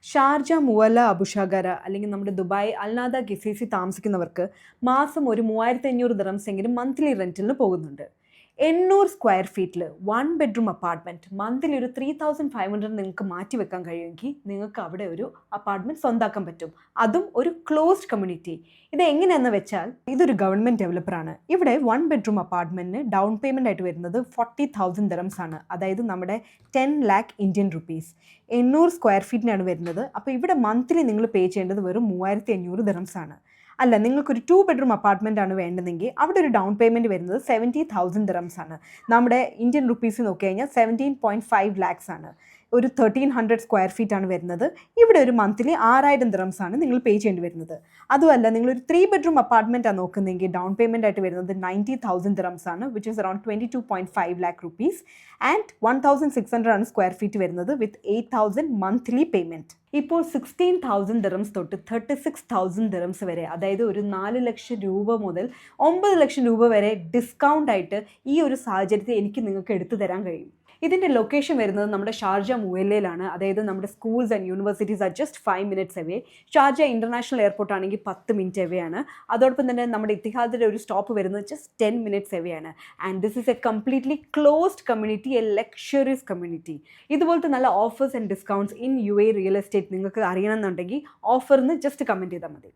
Sharjah, മുവല്ല, അബുഷാഗര അല്ലെങ്കിൽ നമ്മുടെ Dubai, Al Nahda, ഗിസീസി താമസിക്കുന്നവർക്ക് മാസം ഒരു 3500 ദിറംസ് എങ്കിലും മന്ത്ലി റെൻറ്റിന് പോകുന്നുണ്ട്. 800 സ്ക്വയർ ഫീറ്റിൽ 1 ബെഡ്റൂം അപ്പാർട്ട്മെൻറ്റ് മന്ത്ലി ഒരു 3500 നിങ്ങൾക്ക് മാറ്റി വെക്കാൻ കഴിയുമെങ്കിൽ നിങ്ങൾക്ക് അവിടെ ഒരു അപ്പാർട്ട്മെൻറ്റ് സ്വന്താക്കാൻ പറ്റും. അതും ഒരു ക്ലോസ്ഡ് കമ്മ്യൂണിറ്റി. ഇത് എങ്ങനെയെന്ന് വെച്ചാൽ ഇതൊരു ഗവൺമെൻറ് ഡെവലപ്പറാണ്. ഇവിടെ 1 ബെഡ്റൂം അപ്പാർട്ട്മെൻറ്റിന് ഡൗൺ പേയ്മെൻ്റ് ആയിട്ട് വരുന്നത് 40,000 ദിറംസ് ആണ്. അതായത് നമ്മുടെ 10 lakh ഇന്ത്യൻ റുപ്പീസ്. 800 സ്ക്വയർ ഫീറ്റിനാണ് വരുന്നത്. അപ്പോൾ ഇവിടെ മന്ത്ലി നിങ്ങൾ പേ ചെയ്യേണ്ടത് വെറും 3500 ദിറംസ് ആണ്. അല്ല, നിങ്ങൾക്കൊരു 2 ബെഡ്റൂം അപ്പാർട്ട്മെൻ്റ് ആണ് വേണ്ടതെങ്കിൽ അവിടെ ഒരു ഡൗൺ പേയ്മെൻറ്റ് വരുന്നത് 70,000 ദിറംസ് ആണ്. നമ്മുടെ ഇന്ത്യൻ റുപ്പീസ് നോക്കി കഴിഞ്ഞാൽ 17.5 lakhs ആണ്. ഒരു 1300 സ്ക്വയർ ഫീറ്റ് ആണ് വരുന്നത്. ഇവിടെ ഒരു മന്ത്ലി 6000 ദിറംസ് ആണ് നിങ്ങൾ പേ ചെയ്യേണ്ടി വരുന്നത്. അതുമല്ല, നിങ്ങളൊരു 3 ബെഡ്റൂം അപ്പാർട്ട്മെൻറ്റാണ് നോക്കുന്നതെങ്കിൽ ഡൗൺ പേയ്മെൻ്റ് ആയിട്ട് വരുന്നത് 90,000 ദിറംസ് ആണ്, which is around 22.5 lakh rupees. And 1600 ആണ് സ്ക്വയർ ഫീറ്റ് വരുന്നത് വിത്ത് 8,000 മന്ത്ലി പേയ്മെൻറ്റ്. ഇപ്പോൾ 16,000 ദിറംസ് തൊട്ട് 36,000 ദിറംസ് വരെ, അതായത് ഒരു 4 ലക്ഷം രൂപ മുതൽ 9 ലക്ഷം രൂപ വരെ ഡിസ്കൗണ്ട് ആയിട്ട് ഈ ഒരു സാഹചര്യത്തിൽ എനിക്ക് നിങ്ങൾക്ക് എടുത്തു തരാൻ കഴിയും. ഇതിൻ്റെ ലൊക്കേഷൻ വരുന്നത് നമ്മുടെ ഷാർജ മുവല്ലയിലാണ്. അതായത് നമ്മുടെ schools and universities are just 5 minutes away. Sharjah international airport ആണെങ്കിൽ 10 minutes അവേ ആണ്. അതോടൊപ്പം തന്നെ നമ്മുടെ ഇത്തിഹാദിൻ്റെ ഒരു സ്റ്റോപ്പ് വരുന്നത് ജസ്റ്റ് 10 minutes അവേ ആണ്. And this is A completely closed community, A luxurious community. ഇതുപോലത്തെ നല്ല offers and discounts in UAE real estate നിങ്ങൾക്ക് അറിയണമെന്നുണ്ടെങ്കിൽ ഓഫറിന് ജസ്റ്റ് കമൻറ്റ് ചെയ്താൽ മതി.